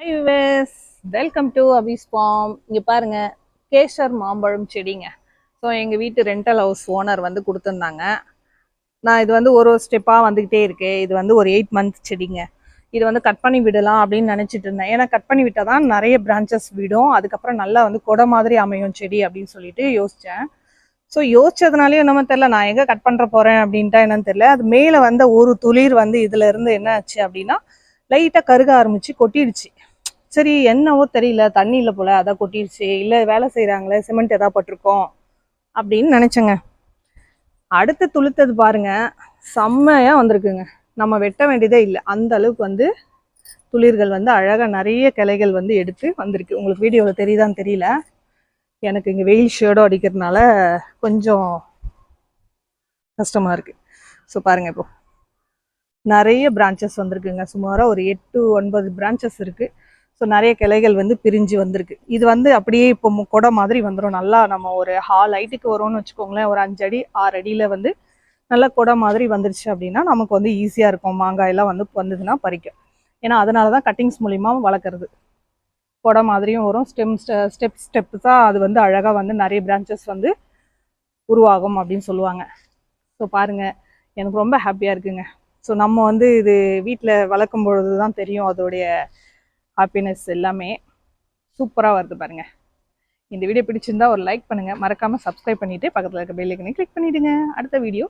Hi விவேஸ், welcome to Abi's farm. இங்கே பாருங்க, கேசர் மாம்பழம் செடிங்க. ஸோ எங்கள் வீட்டு ரெண்டல் ஹவுஸ் ஓனர் வந்து கொடுத்துருந்தாங்க. நான் இது வந்து ஒரு ஸ்டெப்பாக வந்துக்கிட்டே இருக்கு. இது வந்து ஒரு 8 மந்த் செடிங்க. இது வந்து கட் பண்ணி விடலாம் அப்படின்னு நினச்சிட்டு இருந்தேன். ஏன்னா கட் பண்ணி விட்டால் தான் நிறைய பிரான்ச்சஸ் விடும், அதுக்கப்புறம் நல்லா வந்து கொடை மாதிரி அமையும் செடி அப்படின்னு சொல்லிட்டு யோசித்தேன். ஸோ யோசிச்சதுனாலே என்னமோ தெரில, நான் எங்கே கட் பண்ணுற போகிறேன் அப்படின்ட்டா என்னன்னு தெரில. அது மேலே வந்த ஒரு துளிர் வந்து இதுல இருந்து என்ன ஆச்சு அப்படின்னா லைட்டாக கருக ஆரம்பிச்சு கொட்டிடுச்சு. சரி என்னவோ தெரியல, தண்ணி இல்லை போல, அதான் கொட்டிடுச்சு, இல்லை வேலை செய்கிறாங்களே சிமெண்ட் எதாவது பட்டிருக்கோம் அப்படின்னு நினச்சேங்க. அடுத்து துளுத்தது பாருங்க, செம்மையாக வந்திருக்குங்க. நம்ம வெட்ட வேண்டியதே இல்லை, அந்த அளவுக்கு வந்து துளிர்கள் வந்து அழகாக நிறைய கிளைகள் வந்து எடுத்து வந்திருக்கு. உங்களுக்கு வீடியோவில் தெரியுதான்னு தெரியல, எனக்கு இங்கே வெயில் ஷேடோ அடிக்கிறதுனால கொஞ்சம் கஷ்டமாக இருக்குது. ஸோ பாருங்கள், இப்போ நிறைய பிரான்ச்சஸ் வந்திருக்குங்க. சுமாராக ஒரு 8-9 பிரான்ச்சஸ் இருக்குது. ஸோ நிறைய கிளைகள் வந்து பிரிஞ்சு வந்திருக்கு. இது வந்து அப்படியே இப்போ கொடை மாதிரி வந்துடும். நல்லா நம்ம ஒரு ஹால் ஹைட்டுக்கு வரும்னு வச்சுக்கோங்களேன், ஒரு 5 அடி 6 அடியில் வந்து நல்லா கொடை மாதிரி வந்துருச்சு அப்படின்னா நமக்கு வந்து ஈஸியாக இருக்கும். மாங்காயெல்லாம் வந்து வந்ததுன்னா பறிக்கும். ஏன்னா அதனால தான் கட்டிங்ஸ் மூலிமா வளர்க்குறது. கொடை மாதிரியும் வரும், ஸ்டெப்ஸாக அது வந்து அழகாக வந்து நிறைய பிரான்ச்சஸ் வந்து உருவாகும் அப்படின்னு சொல்லுவாங்க. ஸோ பாருங்கள், எனக்கு ரொம்ப ஹாப்பியாக இருக்குங்க. ஸோ நம்ம வந்து இது வீட்டில் வளர்க்கும் பொழுது தான் தெரியும் அதோடைய ஹாப்பினஸ் எல்லாமே. சூப்பராக வருது பாருங்கள். இந்த வீடியோ பிடிச்சிருந்தா ஒரு லைக் பண்ணுங்கள், மறக்காமல் சப்ஸ்கிரைப் பண்ணிவிட்டு பக்கத்தில் இருக்க பெல் ஐக்கனை கிளிக் பண்ணிவிடுங்க. அடுத்த வீடியோ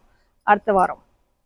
அடுத்த வாரம்.